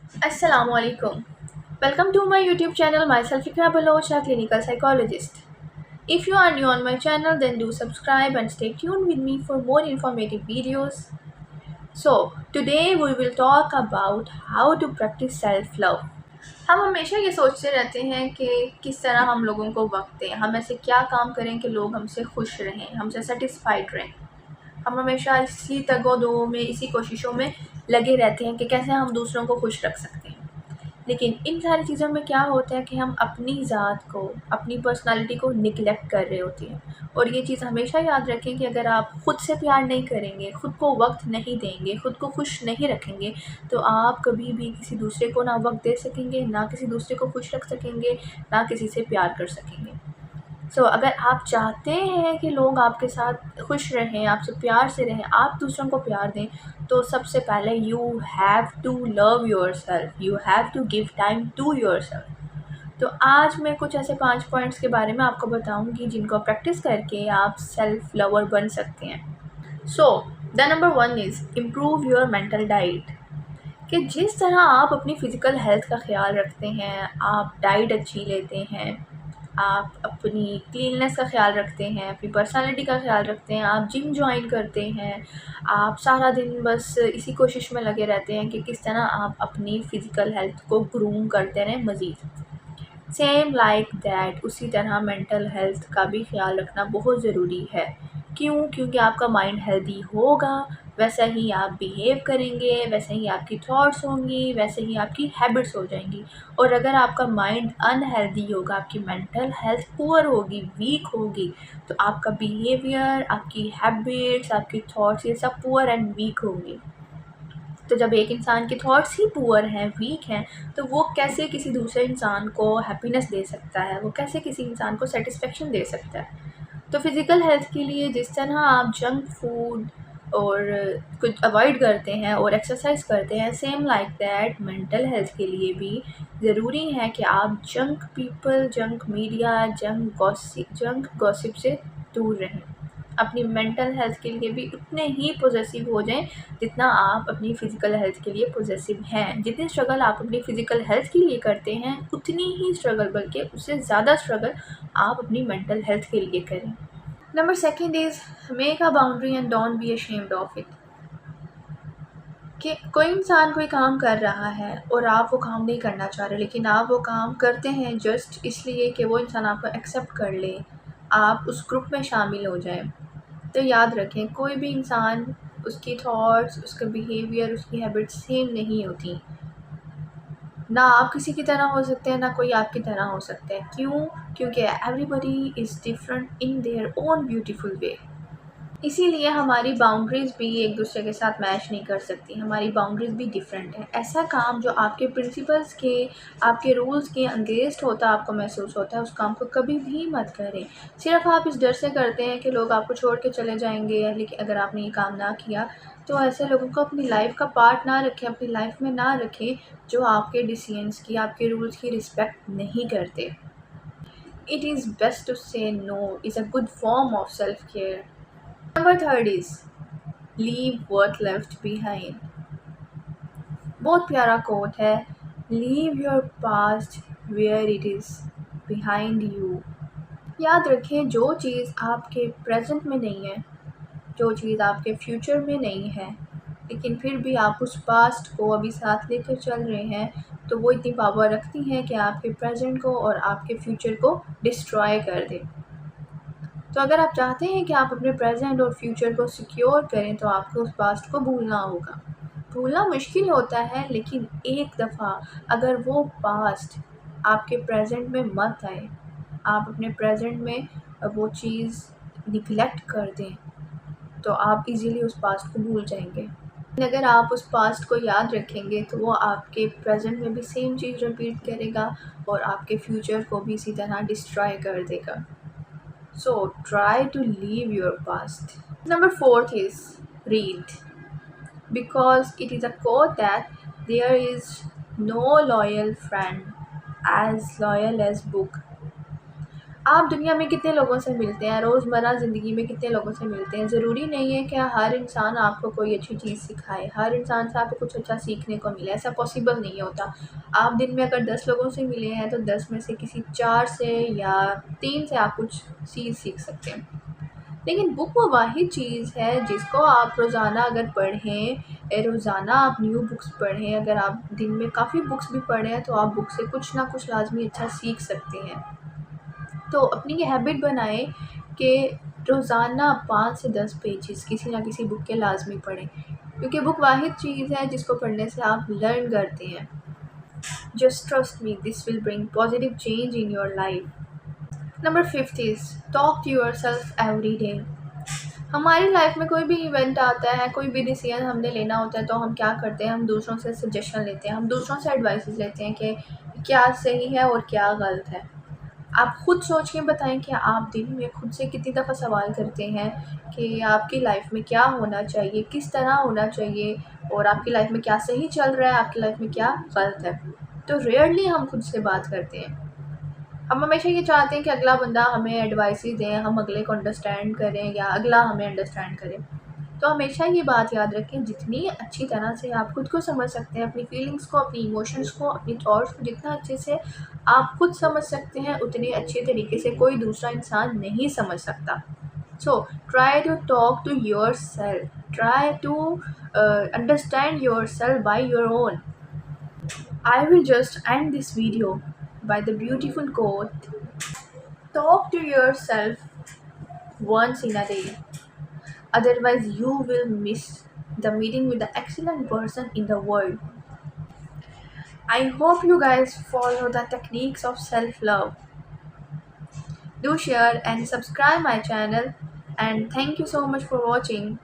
Assalamualaikum. Welcome to my YouTube channel. Myself Ikra Baloch, a clinical psychologist. If you are new on my channel, then do subscribe and stay tuned with me for more informative videos. So, today we will talk about how to practice self-love. हम हमेशा ये सोचते रहते हैं कि किस तरह हम लोगों को वक्त दें, हम ऐसे क्या काम करें कि लोग हमसे खुश रहें, हमसे सेटिस्फाइड रहें। हम हमेशा इसी तगो-दो में, इसी कोशिशों में लगे रहते हैं कि कैसे हम दूसरों को खुश रख सकते हैं। लेकिन इन सारी चीज़ों में क्या होता है कि हम अपनी ज़ात को, अपनी पर्सनैलिटी को निग्लेक्ट कर रहे होते हैं। और ये चीज़ हमेशा याद रखें कि अगर आप खुद से प्यार नहीं करेंगे, खुद को वक्त नहीं देंगे, खुद को खुश नहीं रखेंगे, तो आप कभी भी किसी दूसरे को ना वक्त दे सकेंगे, ना किसी दूसरे को खुश रख सकेंगे, ना किसी से प्यार कर सकेंगे। अगर आप चाहते हैं कि लोग आपके साथ खुश रहें, आपसे प्यार से रहें, आप दूसरों को प्यार दें, तो सबसे पहले you have to love yourself, you have to give time to yourself. तो आज मैं कुछ ऐसे 5 पॉइंट्स के बारे में आपको बताऊँगी जिनको प्रैक्टिस करके आप सेल्फ लवर बन सकते हैं। The number 1 is improve your mental diet. कि जिस तरह आप अपनी फ़िज़िकल हेल्थ का ख़्याल रखते हैं, आप डाइट अच्छी लेते हैं, आप अपनी क्लीननेस का ख़्याल रखते हैं, अपनी पर्सनैलिटी का ख़्याल रखते हैं, आप जिम जॉइन करते हैं, आप सारा दिन बस इसी कोशिश में लगे रहते हैं कि किस तरह आप अपनी फ़िज़िकल हेल्थ को ग्रूम करते रहें मज़ीद। सेम लाइक दैट उसी तरह मेंटल हेल्थ का भी ख़्याल रखना बहुत ज़रूरी है। क्यों? क्योंकि आपका माइंड हेल्दी होगा, वैसा ही आप बिहेव करेंगे, वैसे ही आपकी थॉट्स होंगी, वैसे ही आपकी हैबिट्स हो जाएंगी। और अगर आपका माइंड अनहेल्दी होगा, आपकी मेंटल हेल्थ पुअर होगी, वीक होगी, तो आपका बिहेवियर, आपकी हैबिट्स, आपकी थॉट्स ये सब पुअर एंड वीक होंगी। तो जब एक इंसान के थॉट्स ही पुअर हैं, वीक हैं, तो वो कैसे किसी दूसरे इंसान को हैप्पीनेस दे सकता है, वो कैसे किसी इंसान को सेटिस्फेक्शन दे सकता है। तो फिज़िकल हेल्थ के लिए जिस तरह आप जंक फूड और कुछ अवॉइड करते हैं और एक्सरसाइज करते हैं, same like that mental health के लिए भी ज़रूरी है कि आप junk people, junk media, junk gossip से दूर रहें। अपनी मेंटल हेल्थ के लिए भी उतने ही पॉज़ेसिव हो जाएँ जितना आप अपनी फ़िज़िकल हेल्थ के लिए पॉज़ेसिव हैं। जितनी स्ट्रगल आप अपनी फ़िज़िकल हेल्थ के लिए करते हैं, उतनी ही स्ट्रगल, बल्कि उससे ज़्यादा स्ट्रगल आप अपनी मेंटल हेल्थ के लिए करें। Number 2 is make a boundary and don't be ashamed of it. कि कोई इंसान कोई काम कर रहा है और आप वो काम नहीं करना चाह रहे, लेकिन आप वो काम करते हैं जस्ट इसलिए कि वो इंसान आपको एक्सेप्ट कर ले, आप उस ग्रुप में शामिल हो जाएँ। तो याद रखें, कोई भी इंसान, उसकी थॉट्स, उसका बिहेवियर, उसकी हैबिट्स सेम नहीं होती। ना आप किसी की तरह हो सकते हैं, ना कोई आपकी तरह हो सकता है। क्यों? क्योंकि everybody is different in their own beautiful way. इसीलिए हमारी बाउंड्रीज़ भी एक दूसरे के साथ मैच नहीं कर सकती, हमारी बाउंड्रीज़ भी डिफरेंट है। ऐसा काम जो आपके प्रिंसिपल्स के, आपके रूल्स के अगेंस्ट होता आपको महसूस होता है, उस काम को कभी भी मत करें। सिर्फ आप इस डर से करते हैं कि लोग आपको छोड़ के चले जाएंगे, लेकिन अगर आपने ये काम ना किया, तो ऐसे लोगों को अपनी लाइफ का पार्ट ना रखें, अपनी लाइफ में ना रखें जो आपके डिसीजंस की, आपके रूल्स की रिस्पेक्ट नहीं करते। It is best to say no is a good form of self care. Number 3 is leave what left behind. बहुत प्यारा कोट है, leave your past where it is behind you. याद रखें, जो चीज़ आपके प्रेजेंट में नहीं है, जो चीज़ आपके फ्यूचर में नहीं है, लेकिन फिर भी आप उस पास्ट को अभी साथ लेकर चल रहे हैं, तो वो इतनी पावर रखती हैं कि आपके प्रेजेंट को और आपके फ्यूचर को डिस्ट्रॉय कर दे। तो अगर आप चाहते हैं कि आप अपने प्रेजेंट और फ्यूचर को सिक्योर करें, तो आपको उस पास्ट को भूलना होगा। भूलना मुश्किल होता है, लेकिन एक दफ़ा अगर वो पास्ट आपके प्रेजेंट में मत आए, आप अपने प्रेजेंट में वो चीज़ निगलेक्ट कर दें, तो आप इजीली उस पास्ट को भूल जाएंगे। लेकिन अगर आप उस पास्ट को याद रखेंगे, तो वो आपके प्रेजेंट में भी सेम चीज़ रिपीट करेगा और आपके फ्यूचर को भी इसी तरह डिस्ट्रॉय कर देगा। So try to leave your past. Number 4 is read, because it is a quote that there is no loyal friend as loyal as book. आप दुनिया में कितने लोगों से मिलते हैं, रोज़मर्रा ज़िंदगी में कितने लोगों से मिलते हैं। ज़रूरी नहीं है कि हर इंसान आपको कोई अच्छी चीज़ सिखाए, हर इंसान से आपको कुछ अच्छा सीखने को मिले, ऐसा पॉसिबल नहीं होता। आप दिन में अगर 10 लोगों से मिले हैं तो 10 में से किसी 4 से या 3 से आप कुछ चीज़ सीख सकते हैं। लेकिन बुक वो वाहिद चीज़ है जिसको आप रोज़ाना अगर पढ़ें, रोज़ाना आप न्यू बुक्स पढ़ें, अगर आप दिन में काफ़ी बुक्स भी पढ़ें तो आप बुक से कुछ ना कुछ लाज़मी अच्छा सीख सकते हैं। तो अपनी ये हैबिट बनाएं कि रोज़ाना 5 से 10 पेजेस किसी ना किसी बुक के लाज़मी पढ़ें, क्योंकि बुक वाहिद चीज़ है जिसको पढ़ने से आप लर्न करते हैं। Just trust me, this will bring positive change in your life. Number 5 is talk to yourself every day. हमारी लाइफ में कोई भी इवेंट आता है, कोई भी डिसीजन हमने लेना होता है तो हम क्या करते हैं, हम दूसरों से सजेशन लेते हैं, हम दूसरों से एडवाइसेस लेते हैं कि क्या सही है और क्या गलत है। आप खुद सोच के बताएं कि आप दिन में खुद से कितनी दफ़ा सवाल करते हैं कि आपकी लाइफ में क्या होना चाहिए, किस तरह होना चाहिए, और आपकी लाइफ में क्या सही चल रहा है, आपकी लाइफ में क्या गलत है। तो रेयरली हम खुद से बात करते हैं। हम हमेशा ये चाहते हैं कि अगला बंदा हमें एडवाइसेस दें, हम अगले को अंडरस्टैंड करें या अगला हमें अंडरस्टैंड करे। तो हमेशा ये बात याद रखें, जितनी अच्छी तरह से आप खुद को समझ सकते हैं, अपनी फीलिंग्स को, अपनी इमोशंस को, अपनी थॉट्स को जितना अच्छे से आप खुद समझ सकते हैं, उतने अच्छे तरीके से कोई दूसरा इंसान नहीं समझ सकता। So try to talk to yourself, try to understand yourself by your own. I will just end this video by the beautiful quote: talk to yourself once in a day, otherwise, you will miss the meeting with the excellent person in the world. I hope you guys follow the techniques of self love. Do share and subscribe my channel, and thank you so much for watching.